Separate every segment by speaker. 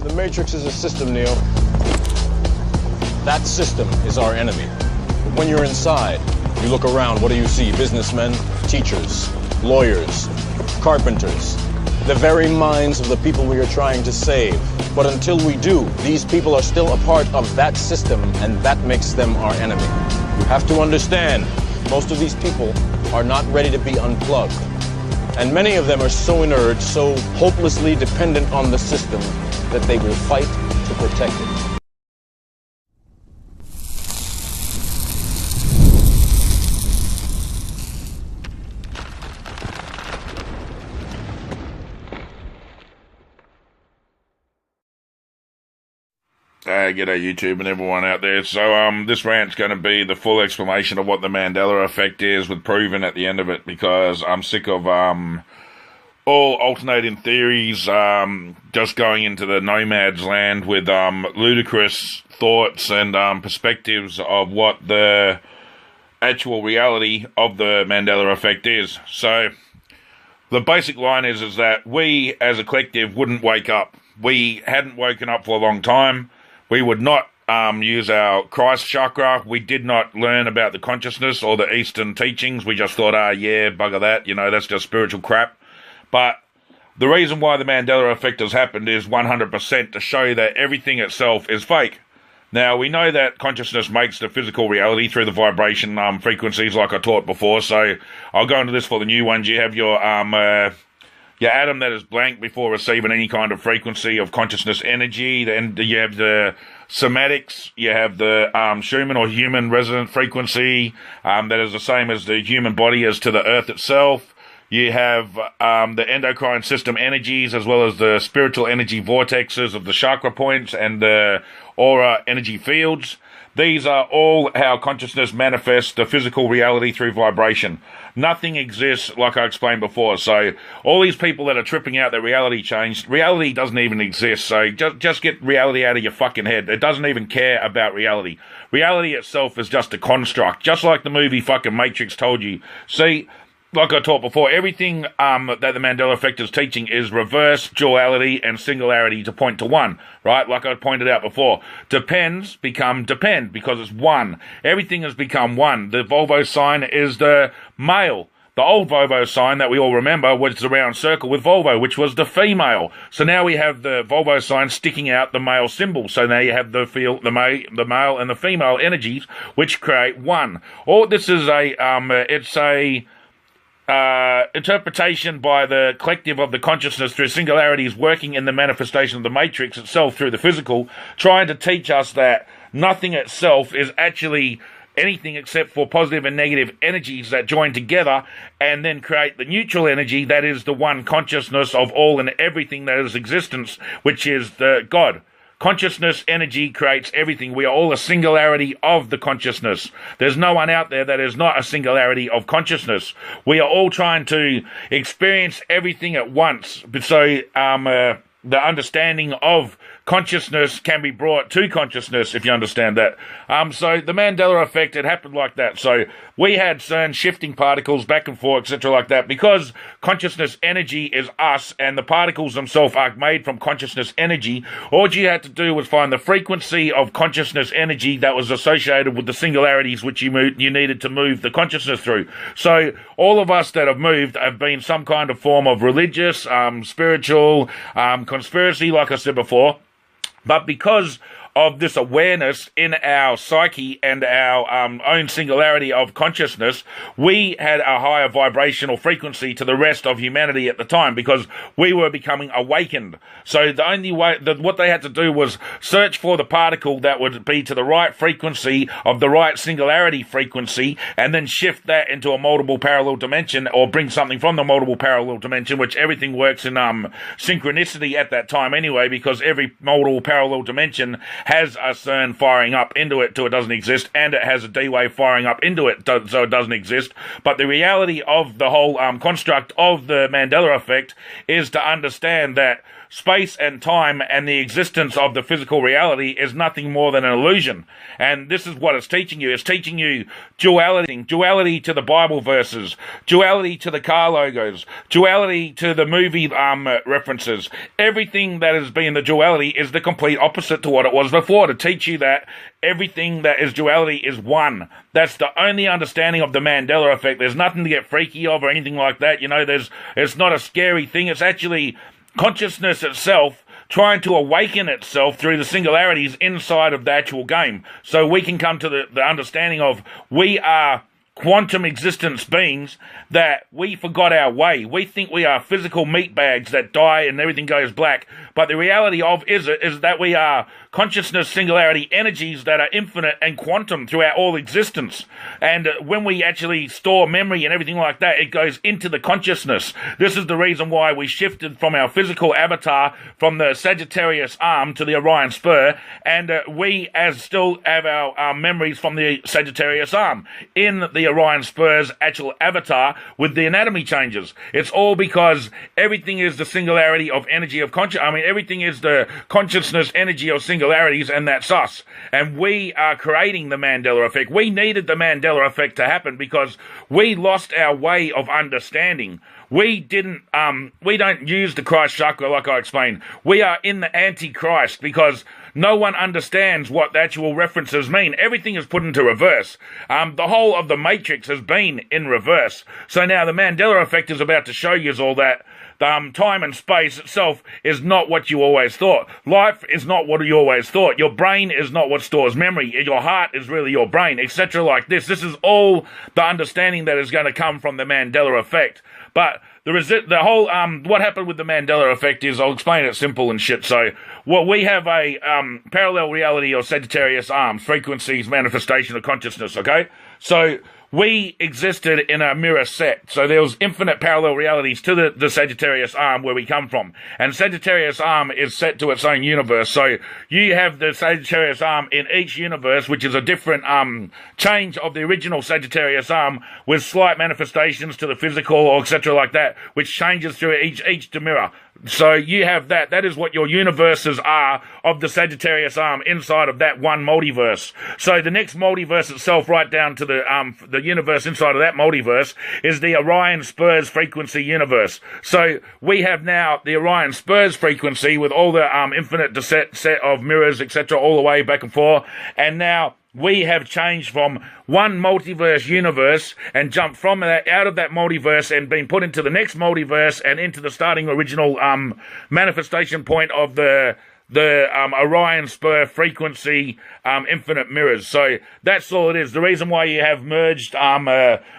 Speaker 1: The Matrix is a system, Neo. That system is our enemy. But when you're inside, you look around, what do you see? Businessmen, teachers, lawyers, carpenters, the very minds of the people we are trying to save. But until we do, these people are still a part of that system, and that makes them our enemy. You have to understand, most of these people are not ready to be unplugged. And many of them are so inert, so hopelessly dependent on the system, that they will fight to protect it.
Speaker 2: G'day YouTube and everyone out there. So this rant's going to be the full explanation of what the Mandela effect is, with proven at the end of it, because I'm sick of all alternating theories just going into the nomad's land with ludicrous thoughts and perspectives of what the actual reality of the Mandela effect is. So the basic line is that we as a collective wouldn't wake up. We hadn't woken up for a long time. We would not use our Christ chakra. We did not learn about the consciousness or the Eastern teachings. We just thought, yeah, bugger that, that's just spiritual crap. But the reason why the Mandela effect has happened is 100% to show that everything itself is fake. Now, we know that consciousness makes the physical reality through the vibration frequencies, like I taught before, so I'll go into this for the new ones. You have your atom that is blank before receiving any kind of frequency of consciousness energy. Then you have the somatics, you have the Schumann or human resonant frequency that is the same as the human body as to the earth itself. You have the endocrine system energies, as well as the spiritual energy vortexes of the chakra points and the aura energy fields. These are all how consciousness manifests the physical reality through vibration. Nothing exists, like I explained before. So all these people that are tripping out that reality changed, reality doesn't even exist. So just get reality out of your fucking head. It doesn't even care about reality. Reality itself is just a construct, just like the movie fucking Matrix told you. See, like I taught before, everything that the Mandela effect is teaching is reverse, duality, and singularity to point to one, right? Like I pointed out before. Depends become depend, because it's one. Everything has become one. The Volvo sign is the male. The old Volvo sign that we all remember was the round circle with Volvo, which was the female. So now we have the Volvo sign sticking out the male symbol. So now you have the male and the female energies, which create one. All this is interpretation by the collective of the consciousness through singularities working in the manifestation of the matrix itself through the physical, trying to teach us that nothing itself is actually anything except for positive and negative energies that join together and then create the neutral energy that is the one consciousness of all and everything that is existence, which is the God. Consciousness energy creates everything. We are all a singularity of the consciousness. There's no one out there that is not a singularity of consciousness. We are all trying to experience everything at once. So the understanding of consciousness can be brought to consciousness, if you understand that. So the Mandela effect, it happened like that. So we had certain shifting particles back and forth, etc. like that, because consciousness energy is us and the particles themselves are made from consciousness energy. All you had to do was find the frequency of consciousness energy that was associated with the singularities which you needed to move the consciousness through. So all of us that have moved have been some kind of form of religious, spiritual, conspiracy, like I said before. But because of this awareness in our psyche and our own singularity of consciousness, we had a higher vibrational frequency to the rest of humanity at the time, because we were becoming awakened. So the only way what they had to do was search for the particle that would be to the right frequency of the right singularity frequency, and then shift that into a multiple parallel dimension, or bring something from the multiple parallel dimension, which everything works in synchronicity at that time anyway, because every multiple parallel dimension has a CERN firing up into it till it doesn't exist, and it has a D-wave firing up into it so it doesn't exist. But the reality of the whole construct of the Mandela effect is to understand that space and time and the existence of the physical reality is nothing more than an illusion. And this is what it's teaching you. It's teaching you duality to the Bible verses, duality to the car logos, duality to the movie references. Everything that has been the duality is the complete opposite to what it was before, to teach you that everything that is duality is one. That's the only understanding of the Mandela effect. There's nothing to get freaky of or anything like that. You know, it's not a scary thing. It's actually consciousness itself trying to awaken itself through the singularities inside of the actual game. So we can come to the understanding of we are quantum existence beings, that we forgot our way. We think we are physical meat bags that die and everything goes black. But the reality of is that we are consciousness singularity energies that are infinite and quantum throughout all existence. And when we actually store memory and everything like that, it goes into the consciousness. This is the reason why we shifted from our physical avatar from the Sagittarius arm to the Orion spur, and we as still have our memories from the Sagittarius arm in the Orion spur's actual avatar with the anatomy changes. It's all because everything is the singularity of energy of everything is the consciousness energy of singularities, and that's us. And we are creating the Mandela effect. We needed the Mandela effect to happen because we lost our way of understanding. We don't use the Christ chakra like I explained. We are in the Antichrist because no one understands what the actual references mean. Everything is put into reverse. The whole of the Matrix has been in reverse. So now the Mandela effect is about to show you all that time and space itself is not what you always thought. Life is not what you always thought. Your brain is not what stores memory. Your heart is really your brain, etc. like this. This is all the understanding that is going to come from the Mandela effect. But the whole, what happened with the Mandela effect is, I'll explain it simple and shit. So, we have a parallel reality of Sagittarius arms, frequencies, manifestation of consciousness, okay? So, we existed in a mirror set. So there was infinite parallel realities to the Sagittarius arm where we come from. And Sagittarius arm is set to its own universe. So you have the Sagittarius arm in each universe, which is a different change of the original Sagittarius arm with slight manifestations to the physical or etc. like that, which changes through each mirror. So you have that. That is what your universes are of the Sagittarius arm inside of that one multiverse. So the next multiverse itself, right down to the universe inside of that multiverse, is the Orion Spurs frequency universe. So we have now the Orion Spurs frequency with all the infinite set of mirrors, etc., all the way back and forth. And now we have changed from one multiverse universe and jumped from that out of that multiverse and been put into the next multiverse and into the starting original manifestation point of the Orion Spur frequency infinite mirrors. So that's all it is. The reason why you have merged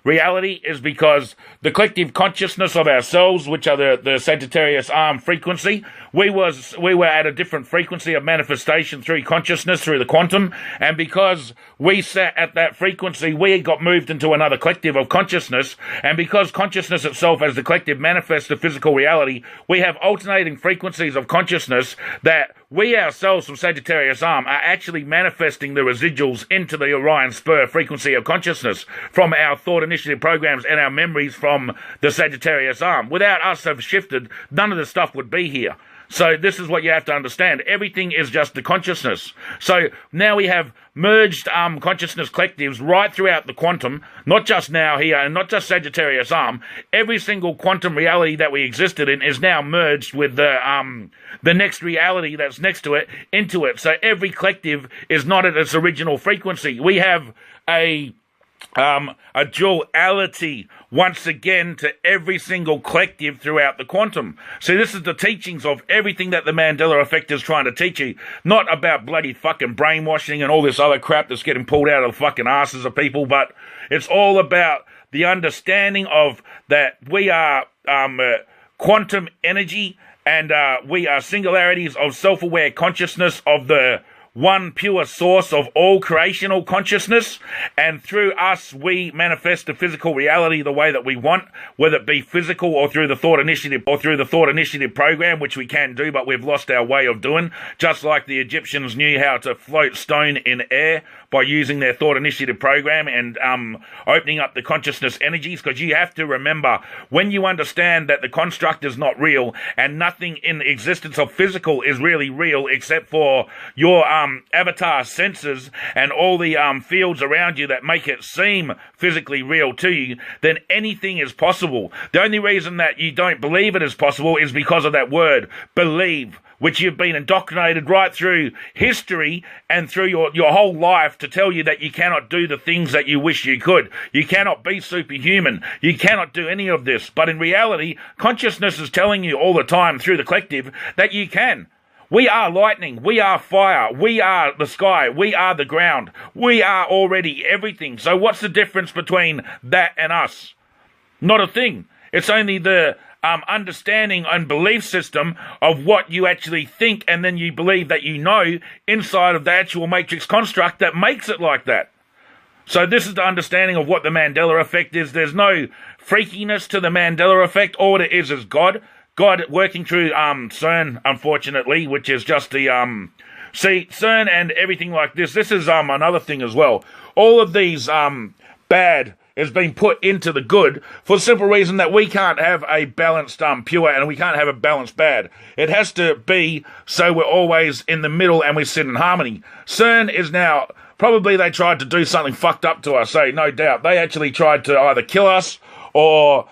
Speaker 2: reality is because the collective consciousness of ourselves, which are the Sagittarius arm frequency, we were at a different frequency of manifestation through consciousness, through the quantum, and because we sat at that frequency, we got moved into another collective of consciousness, and because consciousness itself as the collective manifests the physical reality, we have alternating frequencies of consciousness that we ourselves from Sagittarius arm are actually manifesting the residuals into the Orion Spur frequency of consciousness from our thought initiative programs and our memories from the Sagittarius arm. Without us have shifted, none of this stuff would be here. So this is what you have to understand. Everything is just the consciousness. So now we have merged consciousness collectives right throughout the quantum, not just now here and not just Sagittarius arm. Every single quantum reality that we existed in is now merged with the next reality that's next to it into it. So every collective is not at its original frequency. We have a duality once again to every single collective throughout the quantum. See, this is the teachings of everything that the Mandela effect is trying to teach you. Not about bloody fucking brainwashing and all this other crap that's getting pulled out of the fucking asses of people, but it's all about the understanding of that we are quantum energy and we are singularities of self-aware consciousness of the one pure source of all creational consciousness, and through us we manifest the physical reality the way that we want, whether it be physical or through the thought initiative program, which we can do, but we've lost our way of doing. Just like the Egyptians knew how to float stone in air by using their thought initiative program and opening up the consciousness energies, because you have to remember, when you understand that the construct is not real and nothing in the existence of physical is really real except for your avatar senses and all the fields around you that make it seem physically real to you, then anything is possible. The only reason that you don't believe it is possible is because of that word, believe, which you've been indoctrinated right through history and through your whole life to tell you that you cannot do the things that you wish you could. You cannot be superhuman. You cannot do any of this. But in reality, consciousness is telling you all the time through the collective that you can. We are lightning. We are fire. We are the sky. We are the ground. We are already everything. So what's the difference between that and us? Not a thing. It's only the understanding and belief system of what you actually think, and then you believe that you know inside of the actual matrix construct that makes it like that. So this is the understanding of what the Mandela effect is. There's no freakiness to the Mandela effect. All it is God working through CERN, unfortunately, which is just the see, CERN and everything like this. This is another thing as well. All of these bad has been put into the good for the simple reason that we can't have a balanced pure and we can't have a balanced bad. It has to be so we're always in the middle and we sit in harmony. CERN is now, probably they tried to do something fucked up to us, no doubt. They actually tried to either kill us or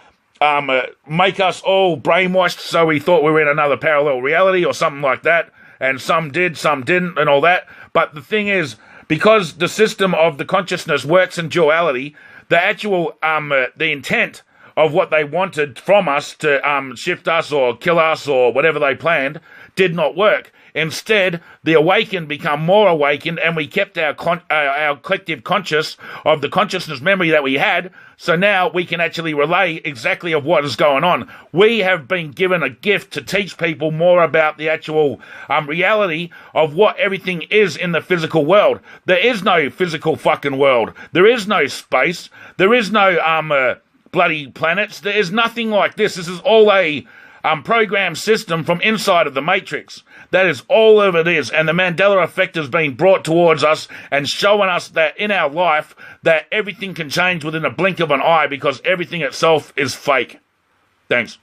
Speaker 2: make us all brainwashed so we thought we were in another parallel reality or something like that. And some did, some didn't and all that. But the thing is, because the system of the consciousness works in duality, the actual, the intent of what they wanted from us to shift us or kill us or whatever they planned did not work. Instead, the awakened become more awakened, and we kept our collective conscious of the consciousness memory that we had, so now we can actually relay exactly of what is going on. We have been given a gift to teach people more about the actual reality of what everything is in the physical world. There is no physical fucking world. There is no space. There is no bloody planets. There is nothing like this. This is all a program system from inside of the matrix. That is all of it is. And the Mandela effect has been brought towards us and showing us that in our life that everything can change within a blink of an eye because everything itself is fake. Thanks.